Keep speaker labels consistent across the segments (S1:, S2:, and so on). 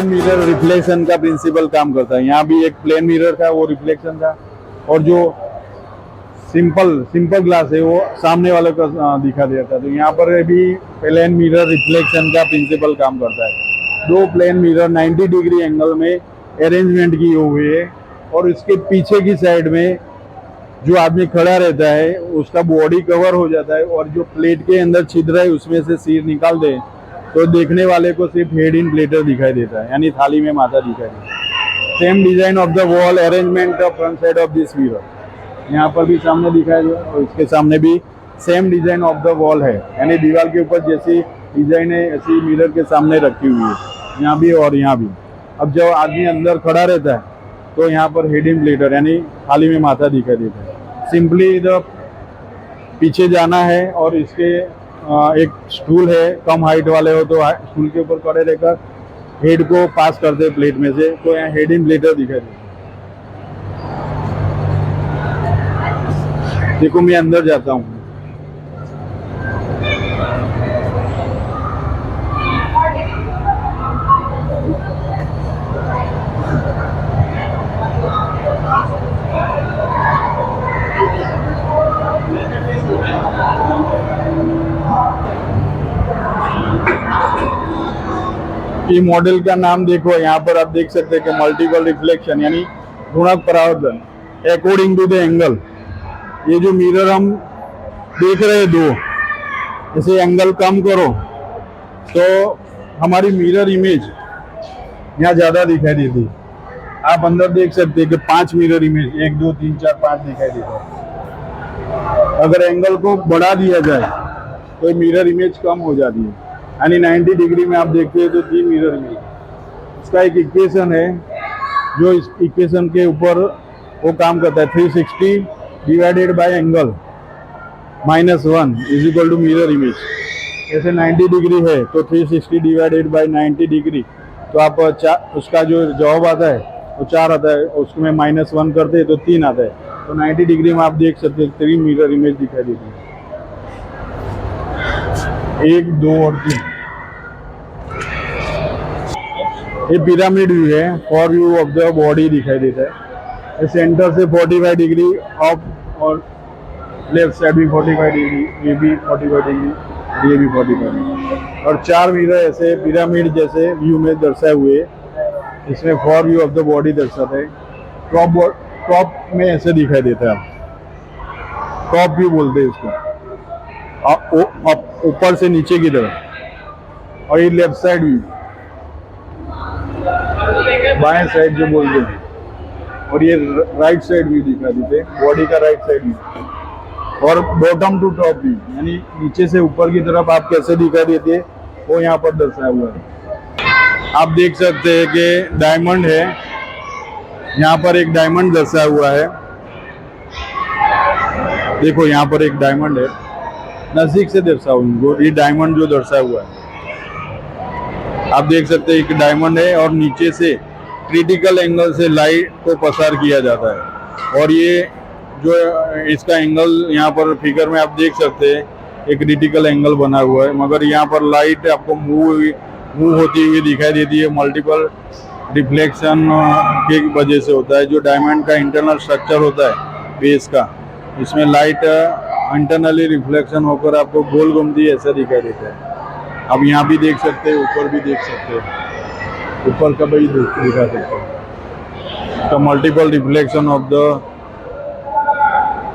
S1: Plane mirror reflection का principal काम करता है। यहाँ भी एक प्लेन मिरर था, वो रिफ्लेक्शन था, और जो सिंपल ग्लास है वो सामने वाले को दिखा देता है। तो यहाँ पर भी प्लेन मिरर रिफ्लेक्शन का प्रिंसिपल काम करता है। दो प्लेन मिरर 90 डिग्री एंगल में अरेंजमेंट की हुई है, और इसके पीछे की साइड में जो आदमी खड़ा रहता है उसका बॉडी कवर हो जाता है, और जो प्लेट के अंदर छिद्र है उसमें से सिर निकाल दे तो देखने वाले को सिर्फ हेड इन प्लेटर दिखाई देता है, यानी थाली में माथा दिखाई देता है। Same design of the wall arrangement of front side of this mirror, यहाँ पर भी सामने दिखाई दे, और इसके सामने भी same design of the wall है, यानी दीवार के ऊपर जैसी डिजाइन है ऐसी मिरर के सामने रखी हुई है, यहाँ भी और यहाँ भी। अब जब आदमी अंदर खड़ा रहता है तो यहाँ पर हेड इन प्लेटर यानी थाली में माथा दिखाई देता है। सिंपली इधर पीछे जाना है, और इसके एक स्टूल है, कम हाइट वाले हो तो स्टूल के ऊपर खड़े रहकर हेड को पास करते प्लेट में से, तो यहाँ हेड इन प्लेटर दिखाई देता है। देखो मैं अंदर जाता हूँ। ये मॉडल का नाम देखो, यहाँ पर आप देख सकते हैं कि मल्टीपल रिफ्लेक्शन यानी गुणक परावर्तन अकॉर्डिंग टू द एंगल। ये जो मिरर हम देख रहे हैं दो, जैसे एंगल कम करो तो हमारी मिरर इमेज यहाँ ज्यादा दिखाई देती है। आप अंदर देख सकते हैं कि 5 मिरर इमेज 1 2 3 4 5 दिखाई देता है। अगर एंगल को बढ़ा दिया जाए तो मिरर इमेज कम हो जाती है, यानी 90 डिग्री में आप देखते हैं तो 3 मिरर इमेज। इसका एक इक्वेशन है, जो इस इक्वेशन के ऊपर वो काम करता है। 360 divided by angle -1 is equal to mirror image. जैसे 90 डिग्री है तो 360 डिवाइडेड बाय 90 डिग्री, तो आप उसका जो जवाब आता है वो 4 आता है, उसमें -1 करते हैं तो 3 आता है। तो 90 डिग्री में आप देख सकते हैं 3 मिरर इमेज दिखाई देती है, 1 2 और 3। ये पिरामिड व्यू है, for view of the body दिखाई देता है। ये सेंटर से 45 डिग्री अप, और लेफ्ट साइड भी 45 डिग्री, ये भी 45 डिग्री, ये भी 45 डिग्री, और 4 मिरर ऐसे पिरामिड जैसे व्यू में दर्शाए हुए। इसमें for view of the body दर्शाता है। टॉप में ऐसे दिखाई देता है, टॉप व्यू बोलते हैं इसको, ऊपर से नीचे की तरफ। और ये लेफ्ट साइड व्यू, बाएं साइड जो बोलते हैं, और ये राइट साइड व्यू दिखा देते हैं, बॉडी का राइट साइड व्यू। और बॉटम टू टॉप व्यू यानी नीचे से ऊपर की तरफ आप कैसे दिखा देते हैं वो यहाँ पर दर्शाया हुआ है। आप देख सकते हैं कि डायमंड है, यहाँ पर एक डायमंड दर्शाया हुआ है। देखो यहाँ पर एक डायमंड है, नजदीक से दर्शाऊंगा, ये डायमंड जो दर्शाया हुआ है आप देख सकते हैं, एक डायमंड है, और नीचे से क्रिटिकल एंगल से लाइट को पसार किया जाता है। और ये जो इसका एंगल यहाँ पर फिगर में आप देख सकते हैं, एक क्रिटिकल एंगल बना हुआ है, मगर यहाँ पर लाइट आपको मूव होती हुई दिखाई देती है। मल्टीपल रिफ्लेक्शन की वजह से होता है। जो डायमंड का इंटरनल स्ट्रक्चर होता है बेस का, इसमें लाइट इंटरनली रिफ्लेक्शन होकर आपको गोल घूमती है ऐसा दिखाई देता है। अब यहाँ भी देख सकते हैं, ऊपर भी देख सकते हैं, ऊपर का भी दिखा सकते हैं। तो multiple reflection of the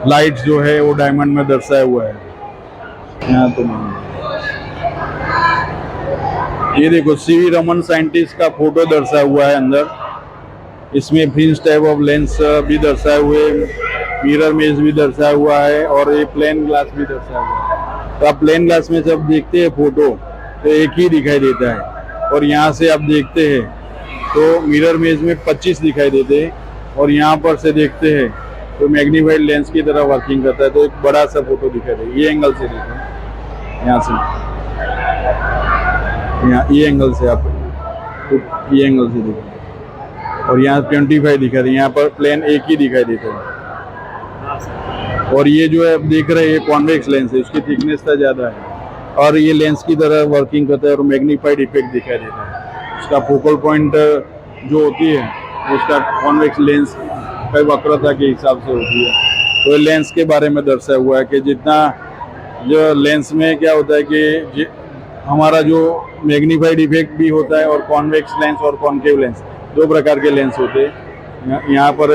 S1: light जो है वो डायमंड में दर्शाया हुआ है। यहाँ तो ये देखो सीवी रमन साइंटिस्ट का फोटो दर्शाया हुआ है अंदर। इसमें फ्रिंज टाइप ऑफ लेंस भी दर्शाए हुए, मिरर मेज भी दर्शाया हुआ है, और ये प्लेन ग्लास भी दर्शाया हुआ है। तो आप प्लेन ग्लास में जब देखते हैं फोटो तो एक ही दिखाई देता है, और यहाँ से आप देखते हैं तो मिरर मेज में 25 दिखाई देते हैं, और यहाँ पर से देखते हैं तो मैग्नीफाइड लेंस की तरह वर्किंग करता है, तो एक बड़ा सा फोटो दिखाई देगा। ये एंगल से देखें, यहाँ से, यहाँ ये एंगल से आप ये एंगल से देखें, और यहाँ 25 दिखा दे, यहाँ पर प्लेन एक ही दिखाई देता है। और ये जो है आप देख रहे हैं ये कॉन्वेक्स लेंस है, उसकी थिकनेस ज़्यादा है, और ये लेंस की तरह वर्किंग करता है, और मैग्नीफाइड इफेक्ट दिखाई देता है। उसका फोकल पॉइंट जो होती है उसका कॉन्वेक्स लेंस कई वक्रता के हिसाब से होती है। तो लेंस के बारे में दर्शाया हुआ है कि जितना जो लेंस में क्या होता है कि हमारा जो मैग्नीफाइड इफेक्ट भी होता है और कॉन्वेक्स लेंस और कॉन्केव लेंस दो प्रकार के लेंस होते हैं। यहाँ पर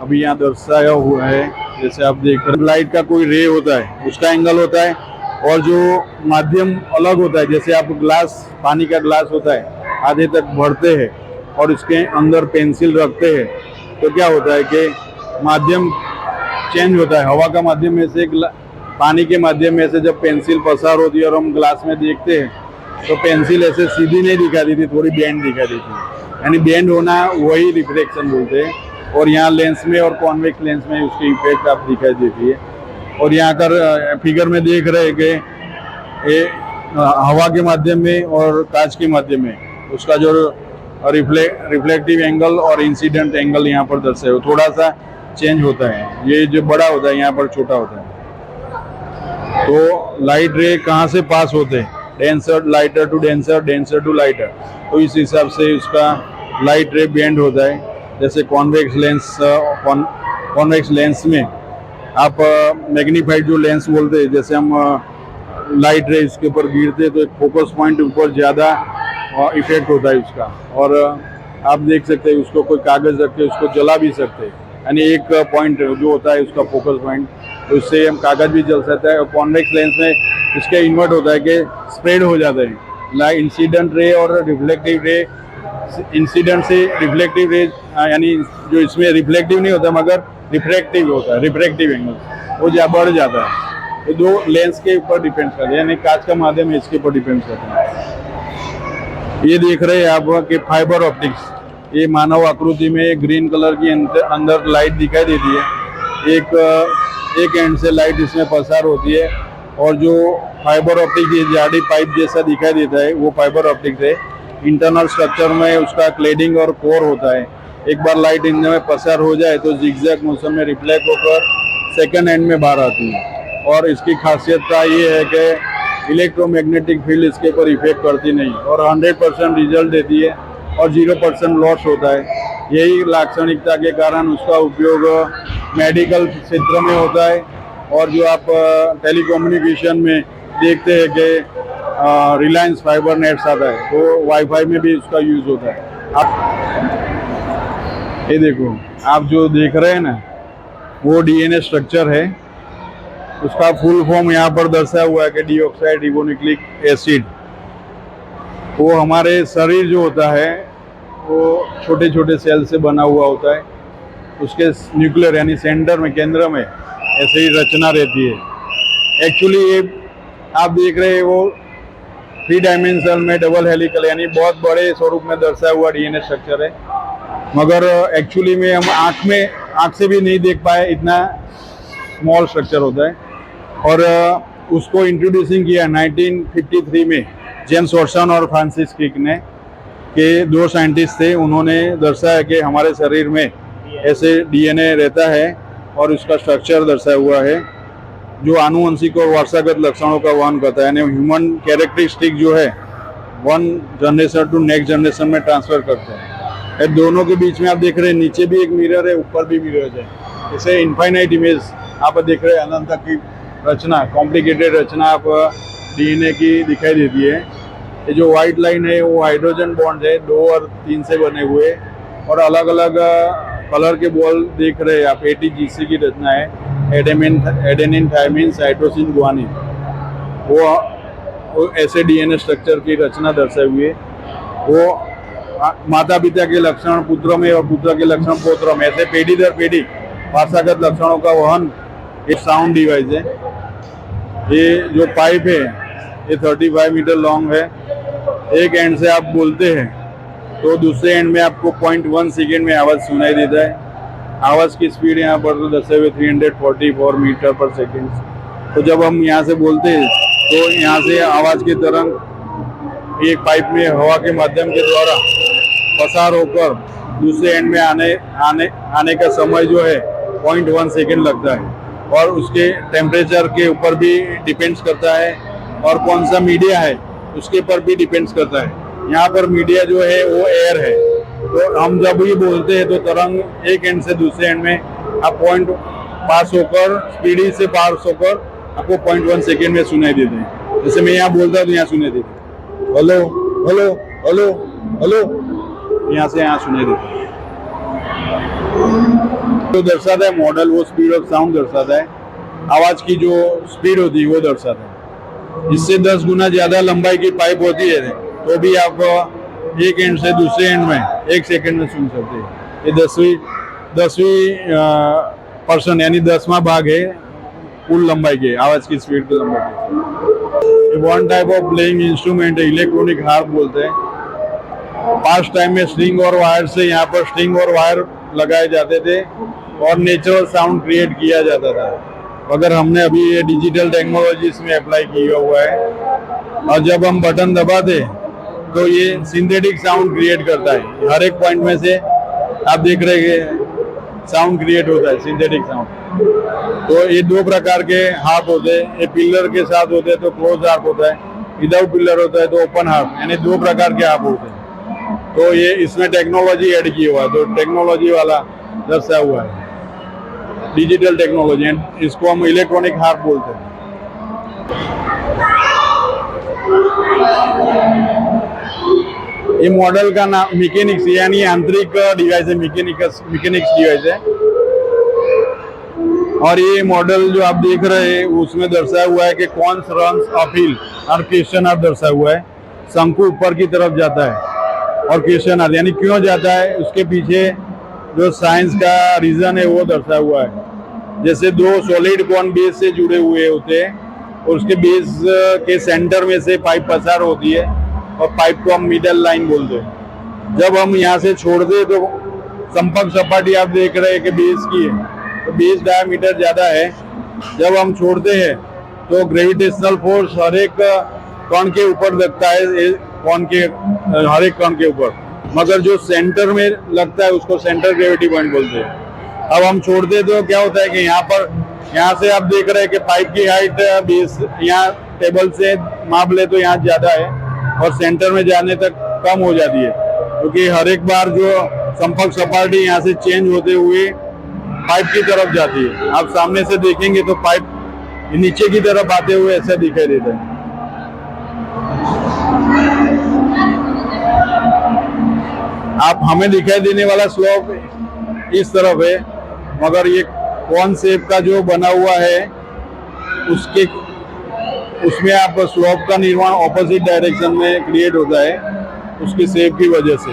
S1: अभी यहाँ दर्शाया हुआ है, जैसे आप देख रहे हैं लाइट का कोई रे होता है उसका एंगल होता है और जो माध्यम अलग होता है, जैसे आप ग्लास पानी का ग्लास होता है आधे तक भरते हैं और इसके अंदर पेंसिल रखते हैं तो क्या होता है कि माध्यम चेंज होता है। हवा का माध्यम में से पानी के माध्यम में से जब पेंसिल पसार होती है और हम ग्लास में देखते हैं तो पेंसिल ऐसे सीधी नहीं दिखाती थी, थोड़ी बेंड दिखाती थी, यानी बेंड होना वही रिफ्लेक्शन बोलते हैं। और यहाँ लेंस में और कॉन्वेक्स लेंस में उसकी इफेक्ट आप दिखाई देती है। और यहाँ कर फिगर में देख रहे हैं कि हवा के माध्यम में और कांच के माध्यम में उसका जो रिफ्लेक्टिव एंगल और इंसिडेंट एंगल यहाँ पर दर्शाए थोड़ा सा चेंज होता है। ये जो बड़ा होता है यहाँ पर छोटा होता है। तो लाइट रे कहाँ से पास होते हैं, denser lighter to denser, denser to lighter, तो इस हिसाब से उसका लाइट रे बेंड होता है। जैसे कॉन्वेक्स लेंस में आप मैग्नीफाइड जो लेंस बोलते हैं, जैसे हम लाइट रे इसके ऊपर गिरते तो एक फोकस पॉइंट ऊपर ज़्यादा इफेक्ट होता है उसका। और आप देख सकते हैं उसको कोई कागज़ रख के उसको जला भी सकते हैं, यानी एक पॉइंट जो होता है उसका फोकस पॉइंट, तो उससे हम कागज़ भी जल सकता है। और कॉन्वेक्स लेंस में इसका इन्वर्ट होता है कि स्प्रेड हो जाता है लाइट इंसिडेंट रे और रिफ्लेक्टिव रे। इंसिडेंट से रिफ्लेक्टिव रे यानी जो इसमें रिफ्लेक्टिव नहीं होता मगर रिफ्रैक्टिव होता है, रिफ्रैक्टिव एंगल वो बढ़ जाता है। तो दो लेंस के ऊपर डिपेंड करता है, यानी कांच का माध्यम है इसके ऊपर डिपेंड करता है। ये देख रहे हैं आप कि फाइबर ऑप्टिक्स, ये मानव आकृति में ग्रीन कलर की अंदर लाइट दिखाई देती है। एक एंड से लाइट इसमें पसार होती है और जो फाइबर ऑप्टिक ये जाडी पाइप जैसा दिखाई देता है वो फाइबर ऑप्टिक है। इंटरनल स्ट्रक्चर में उसका क्लेडिंग और कोर होता है। एक बार लाइट इनमें पसार हो जाए तो जिगजैग मोशन में रिफ्लेक्ट होकर सेकंड एंड में बाहर आती है। और इसकी खासियतता ये है कि इलेक्ट्रोमैग्नेटिक फील्ड इसके ऊपर इफेक्ट करती नहीं और 100% रिजल्ट देती है और 0% लॉस होता है। यही लाक्षणिकता के कारण उसका उपयोग मेडिकल क्षेत्र में होता है। और जो आप टेलीकम्युनिकेशन में देखते हैं कि रिलायंस फाइबर नेट्स आता है तो वाईफाई में भी उसका यूज़ होता है। आप ये देखो, आप जो देख रहे हैं ना वो डीएनए स्ट्रक्चर है। उसका फुल फॉर्म यहाँ पर दर्शाया हुआ है कि डीऑक्साइड रिबोन्यूक्लिक एसिड। वो हमारे शरीर जो होता है वो छोटे छोटे सेल से बना हुआ होता है। उसके न्यूक्लियर यानी सेंटर में, केंद्र में ऐसे ही रचना रहती है। एक्चुअली ये आप देख रहे हैं वो 3 डायमेंशन में डबल हेलिकल यानी बहुत बड़े स्वरूप में दर्शाया हुआ डीएनए स्ट्रक्चर है, मगर एक्चुअली में हम आँख से भी नहीं देख पाए, इतना स्मॉल स्ट्रक्चर होता है। और उसको इंट्रोड्यूसिंग किया 1953 में जेम्स वाटसन और फ्रांसिस क्रिक ने, के 2 साइंटिस्ट थे। उन्होंने दर्शाया कि हमारे शरीर में ऐसे डीएनए रहता है और उसका स्ट्रक्चर दर्शाया हुआ है जो आनुवंशिक और वारसागत लक्षणों का वहन करता है, यानी ह्यूमन कैरेक्टरिस्टिक जो है 1 जनरेशन टू नेक्स्ट जनरेशन में ट्रांसफर करता है। दोनों के बीच में आप देख रहे हैं नीचे भी एक मिरर है, ऊपर भी मिरर है। इसे इनफाइनाइट इमेज आप देख रहे हैं, अनंत तक की रचना, कॉम्प्लिकेटेड रचना आप डीएनए की दिखाई देती है। ये जो व्हाइट लाइन है वो हाइड्रोजन बॉन्ड है, 2 और 3 से बने हुए, और अलग अलग कलर के बॉल देख रहे हैं आप। ATGC की रचना है, एडेनिन थायमिन साइटोसिन गुआनिन, वो ऐसे डीएनए स्ट्रक्चर की रचना दर्शाई हुई है। वो माता पिता के लक्षण पुत्र में और पुत्र के लक्षण पौत्र में, ऐसे पीढ़ी दर पीढ़ी वारसागत लक्षणों का वहन एक साउंड डिवाइस है। ये जो पाइप है ये 35 मीटर लॉन्ग है। एक एंड से आप बोलते हैं तो दूसरे एंड में आपको 0.1 सेकेंड में आवाज़ सुनाई देता है। आवाज़ की स्पीड यहाँ पर तो दर्शाए हुए 344 मीटर पर सेकेंड। तो जब हम यहाँ से बोलते हैं तो यहाँ से आवाज़ की तरंग एक पाइप में हवा के माध्यम के द्वारा पसार होकर दूसरे एंड में आने का समय जो है 0.1 सेकेंड लगता है। और उसके टेम्परेचर के ऊपर भी डिपेंड्स करता है और कौन सा मीडिया है उसके ऊपर भी डिपेंड्स करता है। यहाँ पर मीडिया जो है वो एयर है। तो हम जब भी बोलते हैं तो तरंग एक एंड से दूसरे एंड में आप पॉइंट पास होकर स्पीडी से पास होकर आपको 0.1 सेकेंड में सुनाई देते हैं। जैसे मैं यहाँ बोलता हूँ तो यहाँ सुनाई देते हैं, हेलो हेलो हेलो हेलो, यहाँ से यहाँ सुनाई देते हैं। तो दर्शाता है मॉडल, वो स्पीड ऑफ साउंड दर्शाता है, आवाज की जो स्पीड होती है वो दर्शाता है। इससे 10 गुना ज्यादा लंबाई की पाइप होती है तो भी आप एक एंड से दूसरे एंड में 1 सेकेंड में सुन सकते हैं। ये 10वीं पर्सन यानी 10वां भाग है कुल लंबाई के, आवाज की स्पीड की लंबाई के। One type of playing instrument है, इलेक्ट्रॉनिक हार्प बोलते हैं। पास्ट टाइम में स्ट्रिंग और वायर से यहाँ पर स्ट्रिंग और वायर लगाए जाते थे और नेचुरल साउंड क्रिएट किया जाता था। अगर हमने अभी ये डिजिटल टेक्नोलॉजी इसमें अप्लाई किया हुआ है और जब हम बटन दबाते तो ये सिंथेटिक साउंड क्रिएट करता है। हर एक पॉइंट में से आप देख रहे हैं साउंड क्रिएट होता है, सिंथेटिक साउंड। तो ये 2 प्रकार के हार्प होते हैं, ये पिलर के साथ होते हैं तो क्लोज हार्प होता है, विदाउट पिलर होता है तो ओपन हार्प, यानी 2 प्रकार के हार्प होते हैं। तो ये इसमें टेक्नोलॉजी ऐड की हुआ है, तो टेक्नोलॉजी वाला दर्शा हुआ है, डिजिटल टेक्नोलॉजी, इसको हम इलेक्ट्रॉनिक हार्प बोलते हैं। ये मॉडल का नाम मैकेनिक्स यानी आंतरिक डिवाइस है, मैकेनिक्स डिवाइस है। और ये मॉडल जो आप देख रहे हैं उसमें दर्शाया हुआ है कि कौन सा रन्स अपहिल और क्वेश्चन आर्क दर्शाया हुआ है। शंकु ऊपर की तरफ जाता है और क्वेश्चन आर्क यानी क्यों जाता है, उसके पीछे जो साइंस का रीजन है वो दर्शाया हुआ है। जैसे 2 सॉलिड कोन बेस से जुड़े हुए होते हैं और उसके बेस के सेंटर में से पाइप पसार होती है और पाइप को हम मिडल लाइन बोलते हैं। जब हम यहाँ से छोड़ दे तो संपर्क सपाटी आप देख रहे हैं कि बेस की है, तो बेस डायमीटर ज्यादा है। जब हम छोड़ते हैं तो ग्रेविटेशनल फोर्स हर एक कण के ऊपर लगता है, कण के हर एक कण के ऊपर, मगर जो सेंटर में लगता है उसको सेंटर ग्रेविटी पॉइंट बोलते हैं। अब हम छोड़ते तो क्या होता है कि यहाँ से आप देख रहे हैं कि पाइप की हाइट बेस यहाँ टेबल से माप ले तो यहाँ ज्यादा है और सेंटर में जाने तक कम हो जाती है, क्योंकि हर एक बार जो संपर्क सपाटी यहाँ से चेंज होते हुए पाइप की तरफ जाती है। आप सामने से देखेंगे तो पाइप नीचे की तरफ आते हुए ऐसा दिखाई देता है। आप हमें दिखाई देने वाला स्लोप इस तरफ है, मगर ये कौन शेप का जो बना हुआ है उसमें आप स्लोप का निर्माण ऑपोजिट डायरेक्शन में क्रिएट होता है, उसकी शेप की वजह से।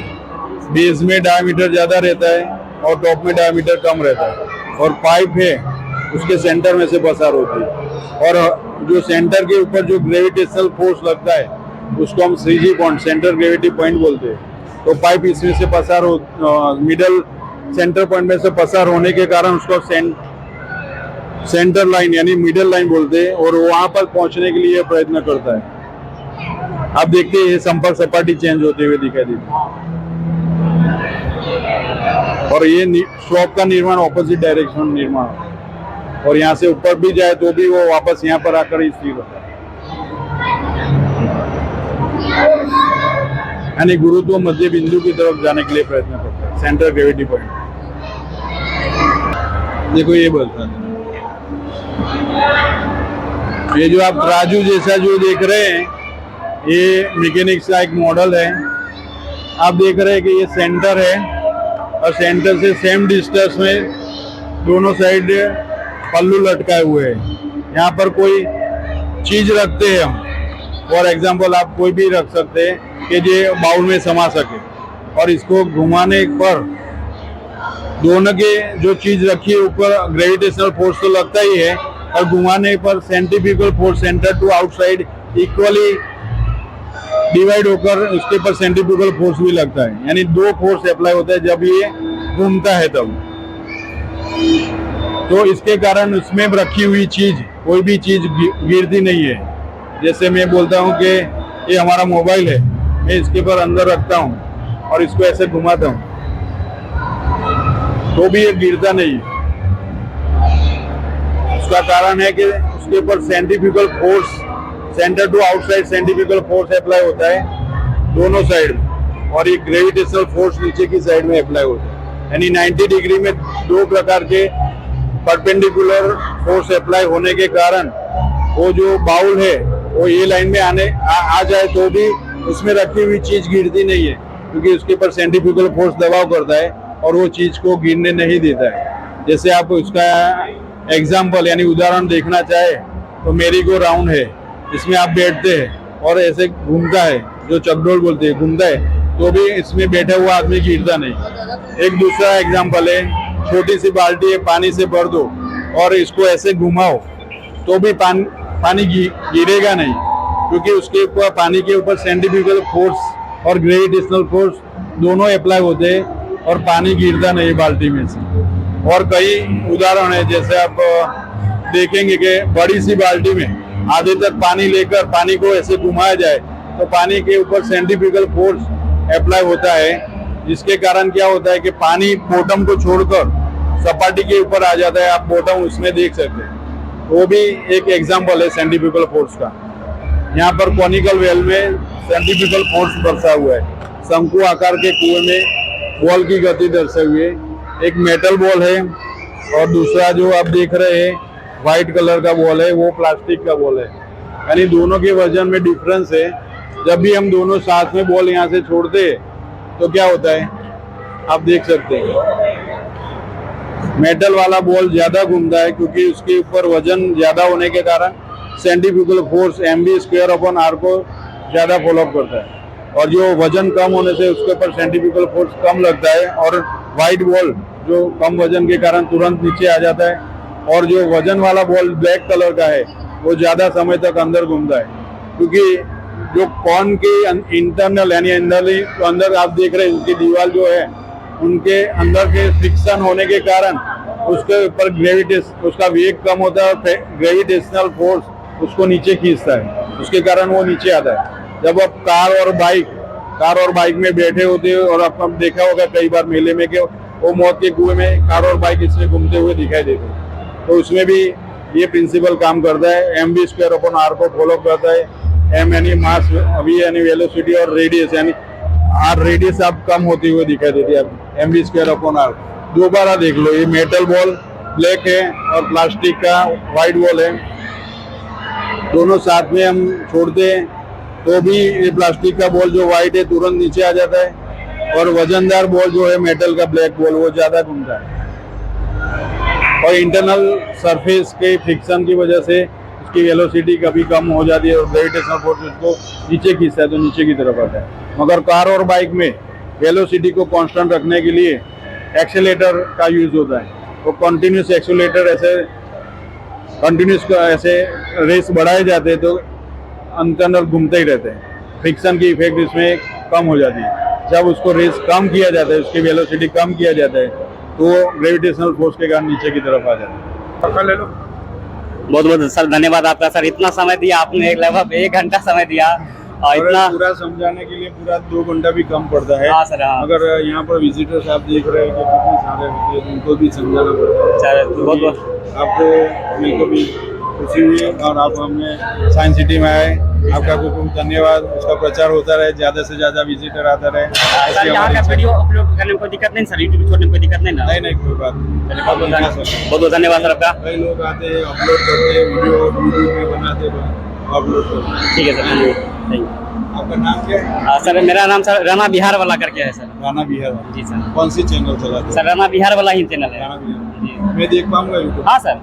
S1: बेस में डायमीटर ज्यादा रहता है और टॉप में डायमीटर कम रहता है, और पाइप है उसके सेंटर में से पसार होती है। और जो सेंटर के ऊपर जो ग्रेविटेशनल फोर्स लगता है उसको हम CG point, centre gravity point बोलते हैं। तो पाइप इसमें से पसार हो मिडल सेंटर पॉइंट में से पसार होने के कारण उसको सेंटर लाइन यानी मिडल लाइन बोलते हैं, और वहां पर पहुंचने के लिए प्रयत्न करता है। आप देखते हैं संपर्क सपाटी चेंज होते हुए दिखाई देती है, और ये स्लोप का निर्माण ऑपोजिट डायरेक्शन में निर्माण होता है, और यहाँ से ऊपर भी जाए तो भी वो वापस यहाँ पर आकर स्थिर होता है, यानी गुरुत्व मध्य बिंदु की तरफ जाने के लिए प्रयत्न करता है, सेंटर ग्रेविटी पॉइंट। देखो ये बोलता है, ये जो आप राजू जैसा जो देख रहे हैं ये मैकेनिक्स का एक मॉडल है। आप देख रहे हैं कि ये सेंटर है और सेंटर से सेम डिस्टेंस में दोनों साइड पल्लू लटकाए हुए हैं। यहाँ पर कोई चीज रखते हैं हम, फॉर एग्जाम्पल आप कोई भी रख सकते हैं कि ये बाउल में समा सके, और इसको घुमाने पर दोनों के जो चीज रखी है ऊपर ग्रेविटेशनल फोर्स तो लगता ही है, और घुमाने पर centrifugal force centre to outside equally divide होकर उसके पर सेंट्रीफ्यूगल फोर्स भी लगता है, यानी 2 फोर्स अप्लाई होता है जब ये घूमता है तब। तो इसके कारण उसमें रखी हुई चीज कोई भी चीज गिरती नहीं है। जैसे मैं बोलता हूँ कि ये हमारा मोबाइल है, मैं इसके पर अंदर रखता हूँ और इसको ऐसे घुमाता हूँ तो भी ये गिरता नहीं है। उसका कारण है कि उसके ऊपर centrifugal force centre to outside centrifugal force apply होता है, दोनों साइड में, और ये ग्रेविटेशनल फोर्स नीचे की साइड में अप्लाई होता है। यानी 90 डिग्री में दो प्रकार के परपेंडिकुलर फोर्स अप्लाई होने के कारण वो जो बाउल है वो ये लाइन में आ जाए तो भी उसमें रखी हुई चीज गिरती नहीं है, क्योंकि उसके ऊपर सेंट्रीफ्यूगल फोर्स दबाव करता है और वो चीज को गिरने नहीं देता है। जैसे आप उसका एग्जाम्पल यानी उदाहरण देखना चाहे तो मेरी गो राउंड है, इसमें आप बैठते हैं और ऐसे घूमता है, जो चकडोल बोलते हैं, घूमता है तो भी इसमें बैठा हुआ आदमी गिरता नहीं। एक दूसरा एग्जाम्पल है, छोटी सी बाल्टी है, पानी से भर दो और इसको ऐसे घुमाओ तो भी पानी गिरेगा नहीं, क्योंकि उसके ऊपर पानी के ऊपर सेंट्रीफ्यूगल फोर्स और ग्रेविटेशनल फोर्स दोनों अप्लाई होते हैं और पानी गिरता नहीं बाल्टी में से। और कई उदाहरण है, जैसे आप देखेंगे कि बड़ी सी बाल्टी में आधे तक पानी लेकर पानी को ऐसे घुमाया जाए तो पानी के ऊपर सेंट्रीफ्यूगल फोर्स अप्लाई होता है, जिसके कारण क्या होता है कि पानी बॉटम को छोड़कर सपाटी के ऊपर आ जाता है। आप बॉटम उसमें देख सकते हैं, वो भी एक एग्जाम्पल है सेंट्रीफ्यूगल फोर्स का। यहाँ पर कॉनिकल वेल में सेंट्रीफ्यूगल फोर्स दर्शा हुआ है, शंकु आकार के कुएं में बॉल की गति दर्शाई हुई है। एक मेटल बॉल है और दूसरा जो आप देख रहे हैं व्हाइट कलर का बॉल है, वो प्लास्टिक का बॉल है। यानी दोनों के वजन में डिफरेंस है। जब भी हम दोनों साथ में बॉल यहाँ से छोड़ते हैं तो क्या होता है आप देख सकते हैं, मेटल वाला बॉल ज्यादा घूमता है, क्योंकि उसके ऊपर वजन ज्यादा होने के कारण सेंट्रीफ्यूगल फोर्स mv²/r को ज्यादा फॉलो अप करता है, और जो वजन कम होने से उसके ऊपर सेंट्रीफ्यूगल फोर्स कम लगता है। और व्हाइट बॉल जो कम वजन के कारण तुरंत नीचे आ जाता है, और जो वजन वाला बॉल ब्लैक कलर का है वो ज्यादा समय तक अंदर घूमता है, क्योंकि जो कॉर्न के इंटरनल यानी अंदर आप देख रहे हैं उसकी दीवार जो है, उनके अंदर के फ्रिक्शन होने के कारण उसके ऊपर उसका वेग कम होता है और ग्रेविटेशनल फोर्स उसको नीचे खींचता है, उसके कारण वो नीचे आता है। जब आप कार और बाइक में बैठे होते हो और आप देखा होगा कई बार मेले में कि वो मौत के कुएं में कार और बाइक इसमें घूमते हुए दिखाई देते हैं, तो उसमें भी ये प्रिंसिपल काम करता है। mv²/r को फॉलो करता है। m यानी मास, v यानी वेलोसिटी, और रेडियस यानी r रेडियस आप कम होती हुई दिखाई देती है mv²/r। दोबारा देख लो, ये मेटल बॉल ब्लैक है और प्लास्टिक का व्हाइट बॉल है, दोनों साथ में हम छोड़ते हैं तो भी ये प्लास्टिक का बॉल जो व्हाइट है तुरंत नीचे आ जाता है, और वजनदार बॉल जो है मेटल का ब्लैक बॉल वो ज्यादा घूमता है। और इंटरनल सरफेस के फ्रिक्शन की वजह से उसकी वेलोसिटी कभी कम हो जाती है और ग्रेविटेशनल फोर्स उसको नीचे खींचता है तो नीचे की तरफ आता है। मगर कार और बाइक में वेलोसिटी को कांस्टेंट रखने के लिए एक्सेलेरेटर का यूज होता है। वो कंटिन्यूस एक्सेलेरेटर ऐसे रेस बढ़ाए जाते हैं तो अंदर घूमते ही रहते हैं, फ्रिक्शन की इफेक्ट इसमें कम हो जाती है। जब उसको रेस कम किया जाता है, उसकी वेलोसिटी कम किया जाता है, तो ग्रेविटेशनल फोर्स के कारण नीचे की तरफ आ जाता है। पकड़ ले लो।
S2: बहुत बहुत सर धन्यवाद आपका सर, इतना समय दिया आपने, लगभग 1 घंटा समय दिया और इतना
S1: पूरा समझाने के लिए पूरा 2 घंटा भी कम पड़ता है।
S2: हाँ सर, हाँ।
S1: अगर यहाँ पर विजिटर्स आप देख रहे हैं कि कितने सारे होते हैं, उनको भी समझाना पड़ता है।
S2: सर बहुत बहुत
S1: आपको मेरे को भी खुशी हुई और आप हमें साइंस सिटी में आए, आपका बहुत बहुत धन्यवाद। उसका प्रचार होता रहे, ज्यादा से ज्यादा विजिटर आता रहे।
S2: सर यहाँ का वीडियो अपलोड करने में कोई दिक्कत नहीं सर, यूट्यूब छोड़ने में कोई दिक्कत नहीं ना?
S1: नहीं कोई बात नहीं।
S2: बहुत बहुत धन्यवाद सर आपका।
S1: कई लोग आते हैं, अपलोड करते हैं वीडियो, यूट्यूब में बनाते हैं, अपलोड करते हैं।
S2: ठीक है सर, थैंक यू।
S1: आपका नाम क्या है?
S2: सर मेरा नाम सर राना बिहार वाला करके है सर।
S1: राना बिहार वाला?
S2: जी सर।
S1: कौन सी चैनल चलाते हैं?
S2: सर राना बिहार वाला ही चैनल है।
S1: राना बिहार मैं देख पाऊंगा यूट्यूब?
S2: हाँ सर।